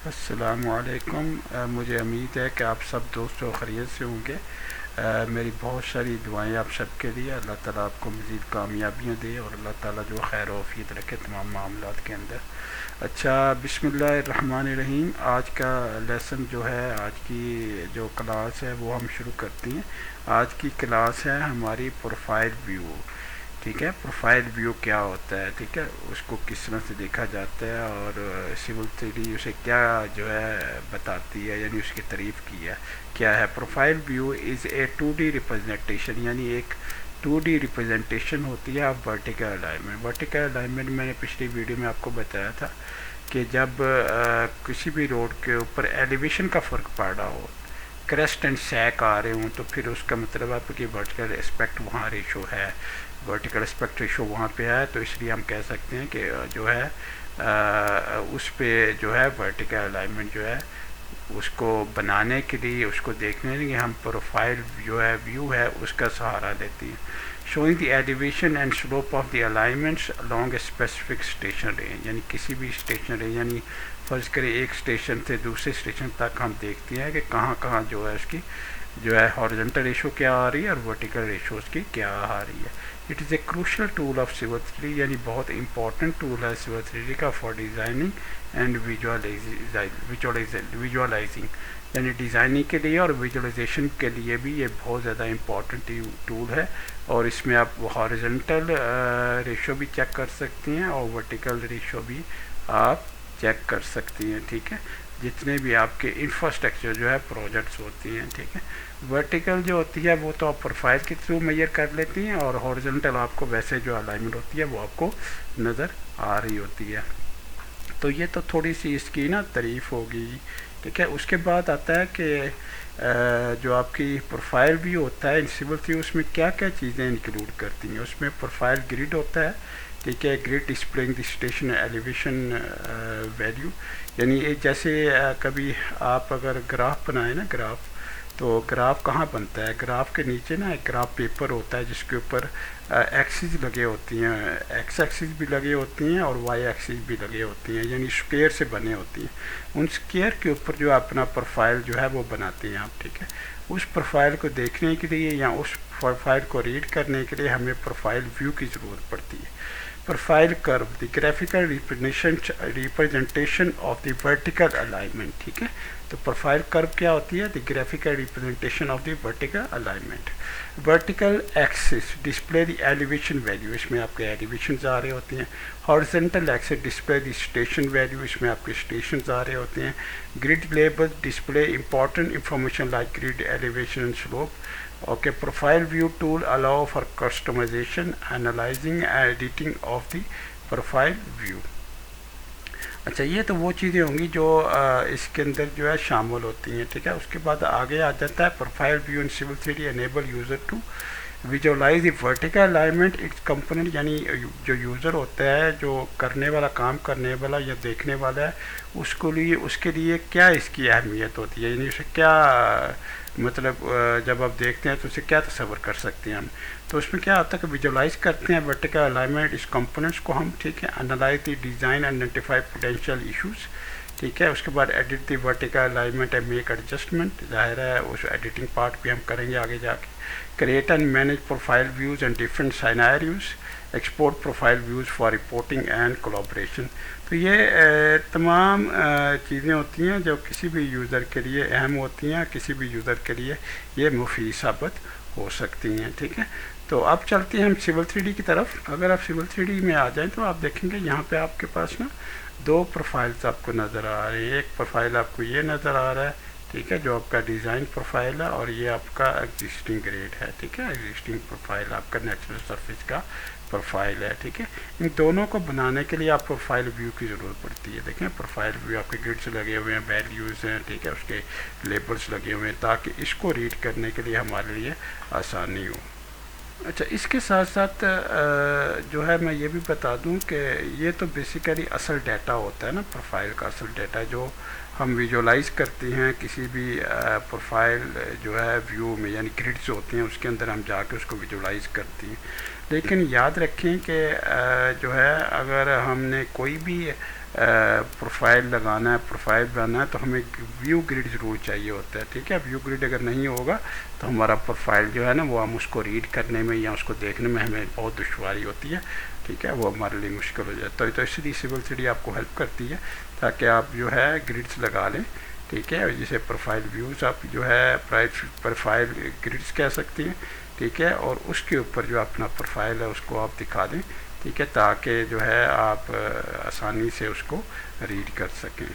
अस्सलामुअलैकुम। मुझे उम्मीद है कि आप सब दोस्तों खैरियत से होंगे। मेरी बहुत सारी दुआएं आप सब के लिए। अल्लाह ताला आपको मज़ीद कामयाबियाँ दे और अल्लाह ताला जो खैर औफियत रखे तमाम मामलात के अंदर। अच्छा, बिस्मिल्लाहिर्रहमानिर्रहीम। आज का लेसन जो है, आज की जो क्लास है वो हम शुरू करती हैं। आज की क्लास है हमारी प्रोफाइल व्यू। ठीक है, प्रोफाइल व्यू क्या होता है, ठीक है, उसको किस तरह से देखा जाता है और सिविल थ्री उसे क्या जो है बताती है, यानी उसकी तारीफ़ की है क्या है। Profile view is a 2D representation, यानी एक 2D रिप्रेजेंटेशन होती है of vertical alignment. Vertical alignment मैंने पिछली वीडियो में आपको बताया था कि जब किसी भी रोड के ऊपर एलिवेशन का फ़र्क पड़ रहा हो, क्रेस्ट एंड सैक आ रहे हों, तो फिर उसका मतलब है कि वर्टिकल एस्पेक्ट वहाँ रेशो है, वर्टिकल एस्पेक्ट रेशो वहाँ पे है, तो इसलिए हम कह सकते हैं कि जो है उस पे जो है वर्टिकल अलाइनमेंट जो है उसको बनाने के लिए, उसको देखने के लिए हम प्रोफाइल जो है व्यू है उसका सहारा लेती हैं। Showing the elevation and slope of the alignments along a specific station range, यानी किसी भी स्टेशन रेंज, यानी फ़र्ज़ करें एक स्टेशन से दूसरे स्टेशन तक हम देखते हैं कि कहाँ कहाँ जो है उसकी जो है हॉरिजॉन्टल रेशो क्या आ रही है और वर्टिकल रेशो उसकी क्या आ रही है। It is a crucial tool of civil three, यानी बहुत इंपॉर्टेंट टूल है सिविल थ्री का फॉर डिज़ाइनिंग एंड विजुअलाइजिंग, यानी डिज़ाइनिंग के लिए और विजुअलाइजेशन के लिए भी ये बहुत ज़्यादा इंपॉर्टेंट टूल है। और इसमें आप हॉरिजॉन्टल रेशो भी चेक कर सकती हैं और वर्टिकल रेशो भी आप चेक कर सकती हैं। ठीक है, जितने भी आपके इंफ्रास्ट्रक्चर जो है प्रोजेक्ट्स होती हैं। ठीक है, वर्टिकल जो होती है वो तो आप प्रोफाइल के थ्रू मेजर कर लेती हैं और हॉरिजॉन्टल आपको वैसे जो अलाइनमेंट होती है वो आपको नज़र आ रही होती है। तो ये तो थोड़ी सी इसकी ना तारीफ़ होगी। ठीक है, उसके बाद आता है कि जो आपकी प्रोफाइल भी होता है इन सिविल थ्री, उसमें क्या क्या चीज़ें इंक्लूड करती हैं। उसमें प्रोफाइल ग्रिड होता है, ठीक है, grid displaying the station elevation value, यानी जैसे कभी आप अगर ग्राफ बनाए ना, ग्राफ, तो ग्राफ कहाँ बनता है, ग्राफ के नीचे ना एक ग्राफ पेपर होता है जिसके ऊपर एक्सिस लगे होती हैं, एक्स एक्सिस भी लगे होती हैं और वाई एक्सिस भी लगे होती हैं, यानी स्क्वायर से बने होती हैं। उन स्क्वायर के ऊपर जो अपना प्रोफाइल जो है वो बनाते हैं आप। ठीक है, उस प्रोफाइल को देखने के लिए या उस प्रोफाइल को रीड करने के लिए हमें प्रोफाइल व्यू की ज़रूरत पड़ती है। Profile curve, the graphical representation of the vertical alignment. ठीक है, तो प्रोफाइल कर्व क्या होती है, the graphical representation of the vertical alignment. Vertical axis display the elevation value, इसमें आपके एलिवेशन आ रहे होते हैं। Horizontal axis display the station value, इसमें आपके स्टेशन आ रहे होते हैं। Grid label display important information like grid elevation and slope. Okay, profile view tool allow for customization, analyzing and editing of the profile view। अच्छा, ये तो वो चीज़ें होंगी जो इसके अंदर जो है शामिल होती हैं। ठीक है, उसके बाद आगे आ जाता है profile view in civil three enable user to visualise the vertical alignment its component, यानी जो यूज़र होता है, जो करने वाला, काम करने वाला या देखने वाला है, उसके लिए क्या इसकी अहमियत होती है, यानी उसे क्या मतलब जब आप देखते हैं तो उसे क्या तस्वर कर सकते हैं हम। तो उसमें क्या होता है कि विजुअलाइज करते हैं वर्टिकल अलाइनमेंट इस कंपोनेंट्स को हम। ठीक है, analyse the design identify potential issues. ठीक है, उसके बाद edit the vertical alignment and make adjustment, जाहिर है उस एडिटिंग पार्ट भी हम करेंगे आगे जाके। Create and manage profile views and different scenarios, export profile views for reporting and collaboration. तो ये तमाम चीज़ें होती हैं जो किसी भी यूज़र के लिए अहम होती हैं, किसी भी यूज़र के लिए ये मुफीद साबित हो सकती हैं। ठीक है, तो अब चलते हैं हम सिविल थ्री की तरफ। अगर आप सिविल थ्री में आ जाएं तो आप देखेंगे यहाँ पे आपके पास ना दो प्रोफाइल्स आपको नज़र आ रही है। एक प्रोफाइल आपको ये नज़र आ रहा है, ठीक है, जो आपका डिज़ाइन प्रोफाइल है, और ये आपका एग्जिस्टिंग ग्रेड है। ठीक है, एग्जिस्टिंग प्रोफाइल आपका नेचुरल सरफेस का प्रोफाइल है। ठीक है, इन दोनों को बनाने के लिए आप प्रोफाइल व्यू की ज़रूरत पड़ती है। देखें, प्रोफाइल व्यू आपके ग्रिड्स लगे हुए हैं, वैल्यूज़ हैं, ठीक है, उसके लेबल्स लगे हुए हैं ताकि इसको रीड करने के लिए हमारे लिए आसानी हो। अच्छा, इसके साथ साथ जो है मैं ये भी बता दूं कि ये तो बेसिकली असल डाटा होता है ना, प्रोफाइल का असल डाटा जो हम विजुअलाइज़ करते हैं किसी भी प्रोफाइल जो है व्यू में, यानी ग्रिड्स होते हैं उसके अंदर हम जाके उसको विजुअलाइज़ करते हैं। लेकिन याद रखें कि जो है अगर हमने कोई भी प्रोफाइल लगाना है, प्रोफाइल बनाना है, तो हमें व्यू ग्रिड ज़रूर चाहिए होता है, ठीक है। व्यू ग्रिड अगर नहीं होगा तो हमारा प्रोफाइल जो है ना, वो हम उसको रीड करने में या उसको देखने में हमें बहुत दुश्वारी होती है, ठीक है, वो हमारे लिए मुश्किल हो जाता है। तो इसलिए सिविल 3D आपको हेल्प करती है ताकि आप जो है ग्रिड्स लगा लें, ठीक है। जिसे प्रोफाइल व्यूज़ आप जो है प्रोफाइल ग्रिड्स कह सकती हैं, ठीक है। और उसके ऊपर जो अपना प्रोफाइल है उसको आप दिखा दें, ठीक है, ताकि जो है आप आसानी से उसको रीड कर सकें।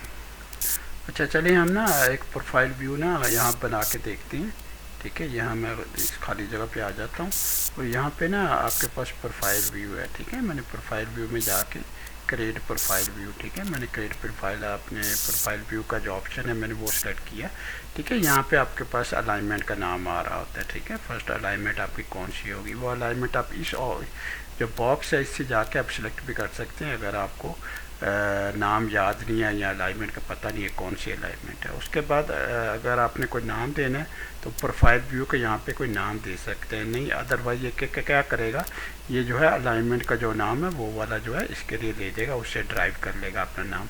अच्छा, चलिए हम ना एक प्रोफाइल व्यू ना यहाँ बना के देखते हैं, ठीक है। यहाँ मैं इस खाली जगह पे आ जाता हूँ और यहाँ पे ना आपके पास प्रोफाइल व्यू है, ठीक है। मैंने प्रोफाइल व्यू में जाके क्रिएट प्रोफाइल व्यू, ठीक है, मैंने क्रिएट प्रोफाइल अपने प्रोफाइल व्यू का जो ऑप्शन है मैंने वो सेलेक्ट किया, ठीक है। यहाँ पे आपके पास अलाइनमेंट का नाम आ रहा होता है, ठीक है। फर्स्ट अलाइनमेंट आपकी कौन सी होगी, वो अलाइनमेंट आप इस जो बॉक्स है इससे जाके आप सिलेक्ट भी कर सकते हैं अगर आपको नाम याद नहीं है या अलाइनमेंट का पता नहीं है कौन सी अलाइनमेंट है। उसके बाद अगर आपने कोई नाम देना है तो प्रोफाइल व्यू के यहाँ पे कोई नाम दे सकते हैं, नहीं अदरवाइज ये क्या करेगा, ये जो है अलाइनमेंट का जो नाम है वो वाला जो है इसके लिए ले देगा, उससे ड्राइव कर लेगा अपना नाम।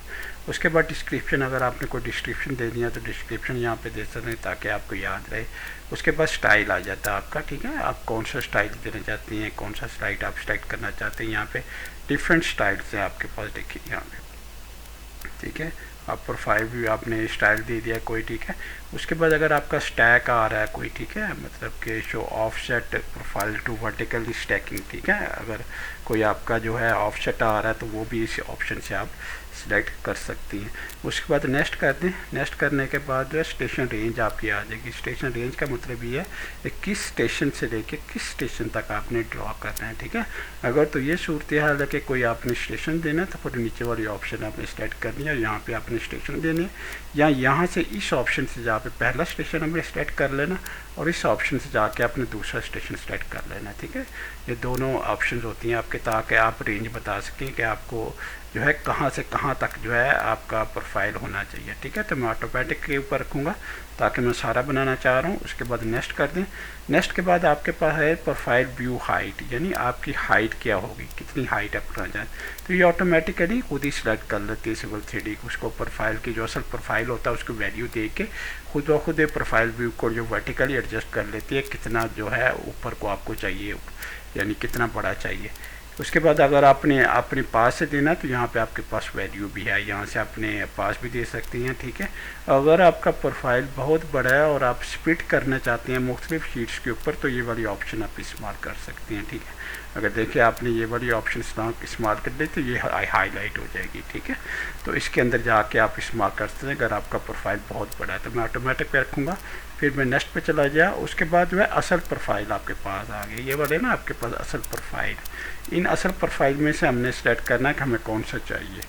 उसके बाद डिस्क्रिप्शन, अगर आपने कोई डिस्क्रिप्शन देनी है तो डिस्क्रिप्शन यहाँ पे दे सकते हैं ताकि आपको याद रहे। उसके बाद स्टाइल आ जाता है आपका, ठीक है, आप कौन सा स्टाइल देना चाहते हैं, कौन सा स्लाइड आप सेलेक्ट करना चाहते हैं। यहाँ पे डिफरेंट स्टाइल्स हैं आपके पास, देखिए यहाँ पे, ठीक है। आप प्रोफाइल भी आपने स्टाइल दे दिया कोई, ठीक है। उसके बाद अगर आपका स्टैक आ रहा है कोई, ठीक है, मतलब कि show offset profile to vertical stacking, ठीक है, अगर कोई आपका जो है ऑफसेट आ रहा है तो वो भी इस ऑप्शन से आप सिलेक्ट कर सकती हैं। उसके बाद नेक्स्ट कर दें, नेक्स्ट करने के बाद जो है स्टेशन रेंज आपकी आ जाएगी। स्टेशन रेंज का मतलब ये है कि किस स्टेशन से लेके किस स्टेशन तक आपने ड्रॉ करना है, ठीक है। अगर तो ये सूरत हाल है कि कोई आपने स्टेशन देना है तो फिर नीचे वाली ऑप्शन आपने सेलेक्ट करनी है, यहाँ पे आपने स्टेशन देने हैं, या यहाँ से इस ऑप्शन से जहाँ पे पहला स्टेशन हमने सेलेक्ट कर लेना और इस ऑप्शन से जाके आपने दूसरा स्टेशन सेलेक्ट कर लेना, ठीक है। ये दोनों ऑप्शन होती हैं आपके, ताकि आप रेंज बता सकें कि आपको जो है कहाँ से कहाँ तक जो है आपका प्रोफाइल होना चाहिए, ठीक है। तो मैं ऑटोमेटिक के ऊपर रखूँगा ताकि मैं सारा बनाना चाह रहा हूँ। उसके बाद नेक्स्ट कर दें। नेक्स्ट के बाद आपके पास है प्रोफाइल व्यू हाइट, यानी आपकी हाइट क्या होगी, कितनी हाइट आप करना चाहें, तो ये ऑटोमेटिकली खुद ही सिलेक्ट कर लेती है सिविल 3D। उसको प्रोफाइल की जो असल प्रोफाइल होता है उसको वैल्यू दे के खुद ब खुद प्रोफाइल व्यू को जो वर्टिकली एडजस्ट कर लेती है, कितना जो है ऊपर को आपको चाहिए, यानी कितना बड़ा चाहिए। उसके बाद अगर आपने अपने पास से देना तो यहाँ पे आपके पास वैल्यू भी है, यहाँ से अपने पास भी दे सकती हैं, ठीक है। अगर आपका प्रोफाइल बहुत बड़ा है और आप स्प्लिट करना चाहते हैं मुख्तलिफ शीट्स के ऊपर तो ये वाली ऑप्शन आप इस्तेमाल कर सकती हैं, ठीक है। अगर देखिए आपने ये वाली ऑप्शन इस्तेमाल कर ली तो ये हाईलाइट हो जाएगी, ठीक है। तो इसके अंदर जाके आप इस्तेमाल कर सकते हैं अगर आपका प्रोफाइल बहुत बड़ा है। तो मैं ऑटोमेटिक पे रखूँगा, फिर मैं नेक्स्ट पे चला गया। उसके बाद जो है असल प्रोफाइल आपके पास आ गई, ये वाले ना आपके पास असल प्रोफाइल। इन असल प्रोफाइल में से हमने सेलेक्ट करना है कि हमें कौन सा चाहिए।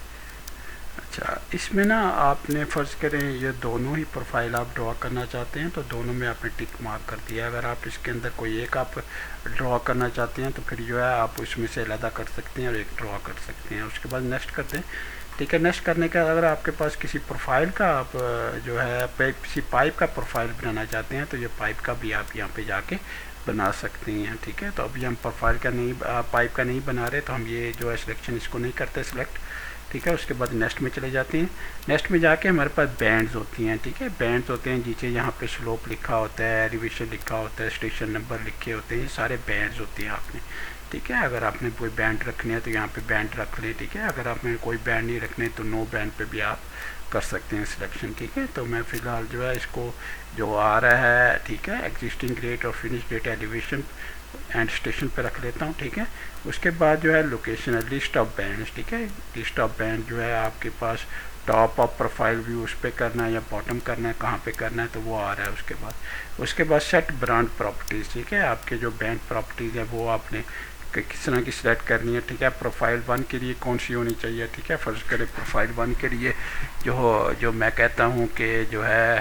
अच्छा, इसमें ना आपने फ़र्ज़ करें ये दोनों ही प्रोफाइल आप ड्रॉ करना चाहते हैं तो दोनों में आपने टिक मार्क कर दिया। अगर आप इसके अंदर कोई एक आप ड्रॉ करना चाहते हैं तो फिर जो है आप उसमें से अलग कर सकते हैं और एक ड्रॉ कर सकते हैं। उसके बाद नेक्स्ट करते हैं, ठीक है। नेक्स्ट करने के अगर आपके पास किसी प्रोफाइल का आप जो है किसी पाइप का प्रोफाइल बनाना चाहते हैं तो ये पाइप का भी आप यहाँ पे जाके बना सकते हैं, ठीक है। तो अभी हम प्रोफाइल का नहीं पाइप का नहीं बना रहे तो हम ये जो है सिलेक्शन इसको नहीं करते सिलेक्ट, ठीक है। उसके बाद नेक्स्ट में चले जाते हैं। नेक्स्ट में जाके हमारे पास बैंड्स होती हैं, ठीक है। बैंड्स होते हैं नीचे यहाँ पे स्लोप लिखा होता है, एलिवेशन लिखा होता है, स्टेशन नंबर लिखे होते हैं, सारे बैंड्स होते हैं आपने, ठीक है। अगर आपने कोई बैंड रखने हैं तो यहाँ पे बैंड रख लें, ठीक है। अगर आपने कोई बैंड नहीं रखने तो नो बैंड पे भी आप कर सकते हैं सिलेक्शन, ठीक है। तो मैं फ़िलहाल जो है इसको जो आ रहा है, ठीक है, एग्जिस्टिंग ग्रेड और finish date elevation and station पे रख लेता हूँ, ठीक है। उसके बाद जो है लोकेशन है, लिस्ट ऑफ बैंड्स, ठीक है। लिस्ट ऑफ बैंड जो है आपके पास टॉप ऑफ प्रोफाइल व्यू उस पर करना है या बॉटम करना है, कहाँ पे करना है तो वो आ रहा है। उसके बाद सेट ब्रांड प्रॉपर्टीज़, ठीक है। आपके जो बैंड प्रॉपर्टीज़ है वो आपने किस तरह की सिलेक्ट करनी है, ठीक है। प्रोफाइल 1 के लिए कौन सी होनी चाहिए, ठीक है। फर्ज करें प्रोफाइल 1 के लिए जो मैं कहता हूँ कि जो है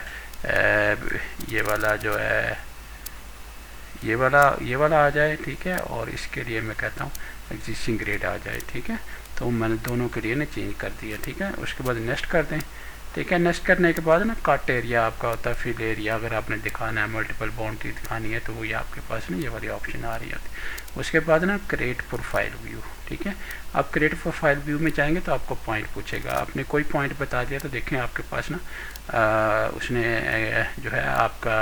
ये वाला जो है ये वाला आ जाए, ठीक है। और इसके लिए मैं कहता हूँ एग्जिस्टिंग ग्रेड आ जाए, ठीक है। तो मैंने दोनों के लिए ना चेंज कर दिया, ठीक है। उसके बाद नेक्स्ट कर दें। ठीक है। नेक्स्ट करने के बाद ना कट एरिया आपका होता है, फिल एरिया अगर आपने दिखाना है, मल्टीपल बाउंड्री दिखानी है तो वो ये आपके पास ना ये वाली ऑप्शन आ रही होती है। उसके बाद ना क्रिएट प्रोफाइल व्यू, ठीक है। आप क्रिएट प्रोफाइल व्यू में जाएंगे तो आपको पॉइंट पूछेगा, आपने कोई पॉइंट बता दिया तो देखें आपके पास ना उसने जो है आपका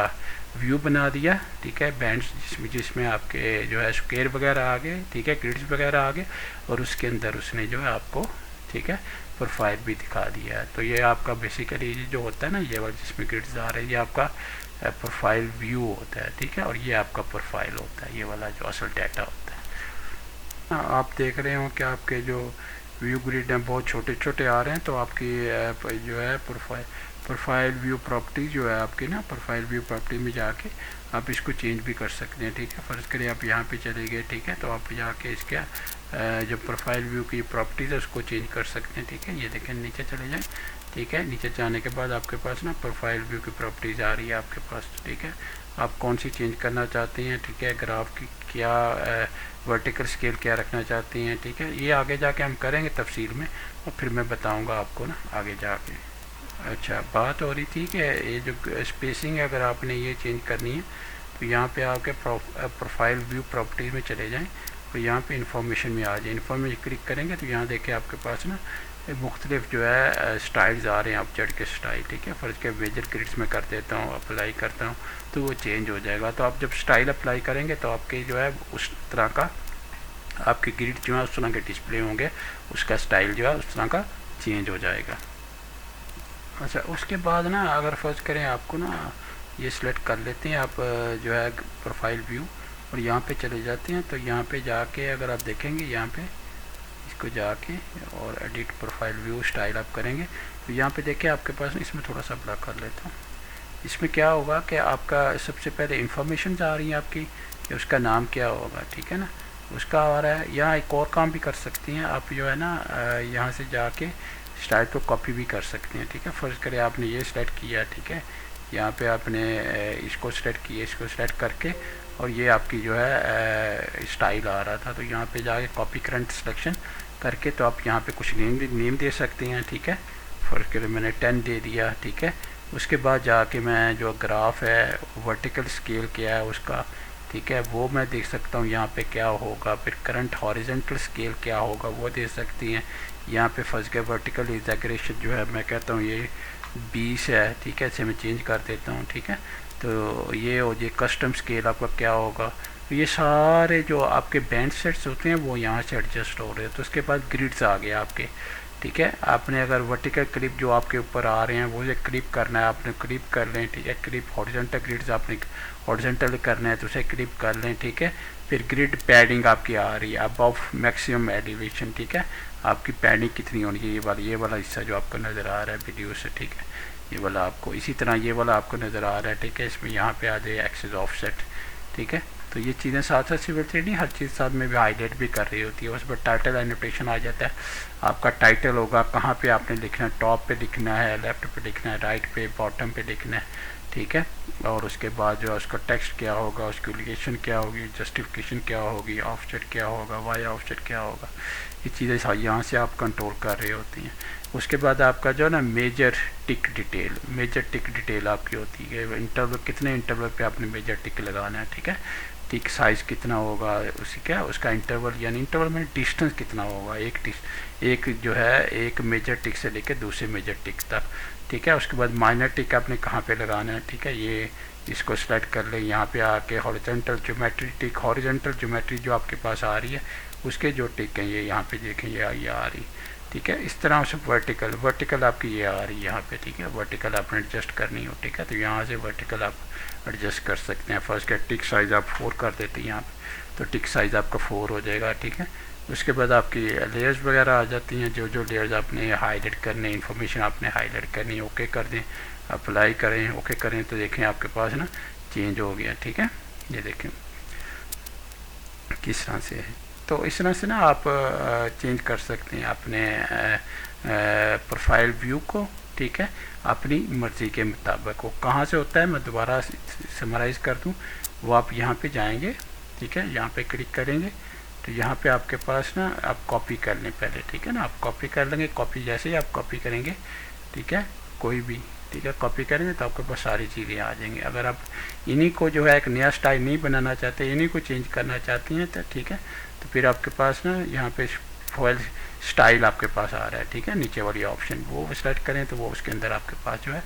व्यू बना दिया, ठीक है। बैंड्स जिसमें आपके जो है स्क्वायर वगैरह आ गए, ठीक है, ग्रिड्स वगैरह आ गए, और उसके अंदर उसने जो है आपको, ठीक है, प्रोफाइल भी दिखा दिया है। तो ये आपका बेसिकली जो होता है ना, ये वाला जिसमें ग्रिड्स आ रहे हैं, ये आपका प्रोफाइल व्यू होता है, ठीक है। और ये आपका प्रोफाइल होता है, ये वाला जो असल डाटा होता है। आप देख रहे हो कि आपके जो व्यू ग्रिड हैं बहुत छोटे छोटे आ रहे हैं, तो आपकी जो है प्रोफाइल व्यू प्रॉपर्टी जो है आपकी ना, प्रोफाइल व्यू प्रॉपर्टी में जाके आप इसको चेंज भी कर सकते हैं, ठीक है। फ़र्ज़ करें आप यहाँ पे चले गए, ठीक है, तो आप जाके इसके जो प्रोफाइल व्यू की प्रॉपर्टीज़ है उसको चेंज कर सकते हैं, ठीक है। ये देखें नीचे चले जाएं, ठीक है। नीचे जाने के बाद आपके पास ना प्रोफाइल व्यू की प्रॉपर्टीज़ आ रही है आपके पास, ठीक है। आप कौन सी चेंज करना चाहते हैं, ठीक है, ग्राफ की क्या वर्टिकल स्केल क्या रखना चाहते हैं, ठीक है। ये आगे जाके हम करेंगे तफसील में, और फिर मैं बताऊँगा आपको ना आगे जाके। अच्छा, बात हो रही थी कि ये जो स्पेसिंग है अगर आपने ये चेंज करनी है तो यहाँ पे आपके प्रोफाइल व्यू प्रॉपर्टीज़ में चले जाएं, तो यहाँ पे इंफॉर्मेशन में आ जाए। इंफॉर्मेशन क्लिक करेंगे तो यहाँ देखें आपके पास ना मुख्तलिफ जो है स्टाइल्स आ रहे हैं, अपचट के स्टाइल, ठीक है। फ़र्ज़ के मेजर ग्रिड्स में कर देता हूँ, अप्लाई करता हूँ तो वो चेंज हो जाएगा। तो आप जब स्टाइल अप्लाई करेंगे तो आपके जो है उस तरह का आपके ग्रिड जो है उस तरह के डिस्प्ले होंगे, उसका स्टाइल जो है उस तरह का चेंज हो जाएगा। अच्छा, उसके बाद ना अगर फ़र्ज़ करें आपको ना ये सिलेक्ट कर लेते हैं आप जो है प्रोफाइल व्यू, और यहाँ पे चले जाते हैं, तो यहाँ पे जाके अगर आप देखेंगे यहाँ पे इसको जाके और एडिट प्रोफाइल व्यू स्टाइल आप करेंगे तो यहाँ पे देखिए आपके पास, इसमें थोड़ा सा बड़ा कर लेता हूँ। इसमें क्या होगा कि आपका सबसे पहले इंफॉर्मेशन आ रही है आपकी कि उसका नाम क्या होगा, ठीक है ना, उसका आ रहा है। यहाँ एक और काम भी कर सकती हैं आप, जो है ना यहाँ से जाके स्टाइल को कॉपी भी कर सकते हैं, ठीक है। फ़र्ज़ करें आपने ये सेलेक्ट किया, ठीक है, यहाँ पे आपने इसको सेलेक्ट किया, इसको सेलेक्ट करके, और ये आपकी जो है स्टाइल आ रहा था, तो यहाँ पे जाके कॉपी करंट सिलेक्शन करके तो आप यहाँ पे कुछ नेम दे सकते हैं, ठीक है। फ़र्ज़ करें मैंने 10 दे दिया, ठीक है। उसके बाद जाके मैं जो ग्राफ है वर्टिकल स्केल क्या है उसका, ठीक है, वो मैं देख सकता हूँ यहाँ पे क्या होगा। फिर करंट हॉरिजॉन्टल स्केल क्या होगा वो दे सकती हैं। यहाँ पे फंस गया वर्टिकल एग्जैगरेशन जो है मैं कहता हूँ ये 20 है, ठीक है, इसे मैं चेंज कर देता हूँ, ठीक है। तो ये हो ये कस्टम स्केल आपका क्या होगा। तो ये सारे जो आपके बैंड सेट्स होते हैं वो यहाँ से एडजस्ट हो रहे हैं। तो उसके बाद ग्रिड्स आ गए आपके, ठीक है। आपने अगर वर्टिकल क्लिप जो आपके ऊपर आ रहे हैं वो ये क्लिप करना है, आपने क्लिप कर लें, ठीक है। क्लिप हॉरिजॉन्टल ग्रिड्स आपने हॉरिजॉन्टल करना है तो उसे क्लिप कर लें, ठीक है। फिर ग्रिड पैडिंग आपकी आ रही है अबव मैक्सिमम एलिवेशन, ठीक है। आपकी पैडिंग कितनी होनी चाहिए, ये वाला हिस्सा जो आपको नज़र आ रहा है वीडियो से, ठीक है, ये वाला आपको इसी तरह ये वाला आपको नज़र आ रहा है, ठीक है। इसमें यहाँ पे आ जाए एक्सिस ऑफसेट, ठीक है। तो ये चीज़ें साथ साथ सिविल थ्रेडिंग हर चीज़ साथ में भी हाईलाइट भी कर रही होती है। उस पर टाइटल एनोटेशन आ जाता है, आपका टाइटल होगा कहाँ पे आपने लिखना है, टॉप पे लिखना है, लेफ़्ट पे लिखना है, राइट पे, बॉटम पे लिखना है, ठीक है। और उसके बाद जो है उसका टेक्स्ट क्या होगा, उसकी एलिगेशन क्या होगी, जस्टिफिकेशन क्या होगी, ऑफसेट क्या होगा, वाई ऑफसेट क्या होगा, ये चीज़ें यहाँ से आप कंट्रोल कर रही होती हैं। उसके बाद आपका जो है ना मेजर टिक डिटेल आपकी होती है, इंटरवल कितने इंटरवल पे आपने मेजर टिक लगाना है, ठीक है। टिक साइज़ कितना होगा उसी क्या उसका इंटरवल, यानी इंटरवल में डिस्टेंस कितना होगा, एक जो है एक मेजर टिक से लेकर दूसरे मेजर टिक तक, ठीक है। उसके बाद माइनर टिक आपने कहाँ पे लगाना है, ठीक है, ये इसको सेलेक्ट कर लें। यहाँ पे आके हॉरिजॉन्टल ज्योमेट्री टिक, हॉरिजॉन्टल ज्योमेट्री जो आपके पास आ रही है उसके जो टिक हैं ये यहाँ पे देखें ये आ रही, ठीक है। इस तरह से वर्टिकल आपकी ये आ रही है यहाँ पे, ठीक है। वर्टिकल आपने एडजस्ट करनी हो, ठीक है, तो यहाँ से वर्टिकल आप एडजस्ट कर सकते हैं। फर्स्ट का टिक साइज़ आप 4 कर देते हैं यहाँ पे, तो टिक साइज़ आपका 4 हो जाएगा, ठीक है। उसके बाद आपकी लेयर्स वगैरह आ जाती हैं, जो लेयर्स आपने हाईलाइट करने, इन्फॉर्मेशन आपने हाईलाइट करनी है, ओके कर दें, अप्लाई करें, ओके करें, तो देखें आपके पास ना चेंज हो गया, ठीक है। ये देखें किस तरह से है। तो इस तरह से ना आप चेंज कर सकते हैं अपने प्रोफाइल व्यू को, ठीक है, अपनी मर्ज़ी के मुताबिक। वो कहाँ से होता है मैं दोबारा समराइज़ कर दूँ, वो आप यहाँ पे जाएंगे, ठीक है, यहाँ पे क्लिक करेंगे तो यहाँ पे आपके पास ना आप कॉपी कर लें पहले, ठीक है ना, आप कॉपी कर लेंगे। कॉपी जैसे ही आप कॉपी करेंगे, ठीक है, कोई भी, ठीक है, कॉपी करेंगे तो आपके पास सारी चीज़ें आ जाएंगी। अगर आप इन्हीं को जो है एक नया स्टाइल नहीं बनाना चाहते, इन्हीं को चेंज करना चाहती हैं तो ठीक है, तो फिर आपके पास ना यहाँ पे फॉइल स्टाइल आपके पास आ रहा है, ठीक है, नीचे वाली ऑप्शन वो सेलेक्ट करें तो वो उसके अंदर आपके पास जो है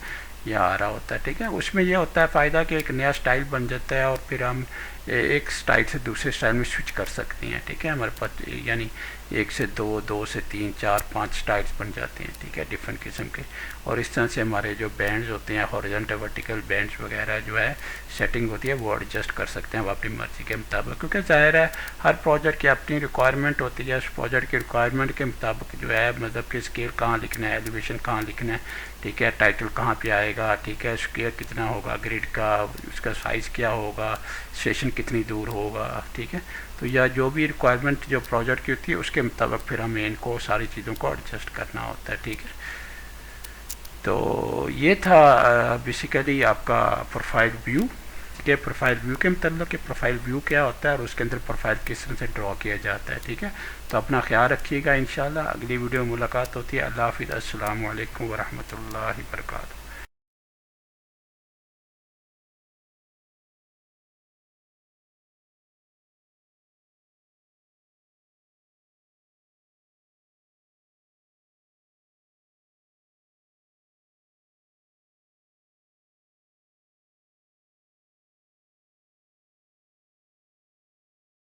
यह आ रहा होता है, ठीक है। उसमें यह होता है फ़ायदा कि एक नया स्टाइल बन जाता है और फिर हम एक स्टाइल से दूसरे स्टाइल में स्विच कर सकते हैं, ठीक है। हमारे पास यानी 1 से 2, 2 से 3, 4, 5 स्टाइल्स बन जाते हैं, ठीक है, डिफरेंट किस्म के। और इस तरह से हमारे जो बैंड्स होते हैं, हॉरिजॉन्टल वर्टिकल बैंड्स वगैरह जो है सेटिंग होती है वो एडजस्ट कर सकते हैं आप अपनी मर्ज़ी के मुताबिक, क्योंकि ज़ाहिर है हर प्रोजेक्ट की अपनी रिक्वायरमेंट होती है। उस प्रोजेक्ट की रिक्वायरमेंट के मुताबिक जो है मतलब कि स्केल कहाँ लिखना है, एलिवेशन कहाँ लिखना है, ठीक है, टाइटल कहाँ पे आएगा, ठीक है, स्क्वायर कितना होगा, ग्रिड का उसका साइज़ क्या होगा, सेशन कितनी दूर होगा, ठीक है। तो यह जो भी रिक्वायरमेंट जो प्रोजेक्ट की होती है उसके मुताबिक फिर हमें इनको सारी चीज़ों को एडजस्ट करना होता है, ठीक है। तो ये था बेसिकली आपका प्रोफाइल व्यू के प्रोफाइल व्यू के मतलब कि प्रोफाइल व्यू क्या होता है और उसके अंदर प्रोफाइल किस तरह से ड्रॉ किया जाता है, ठीक है। तो अपना ख्याल रखिएगा, इंशाल्लाह अगली वीडियो में मुलाकात होती है। अल्लाह हाफिज़, अस्सलामु अलैकुम वरहमतुल्लाहि वबरकातुहू।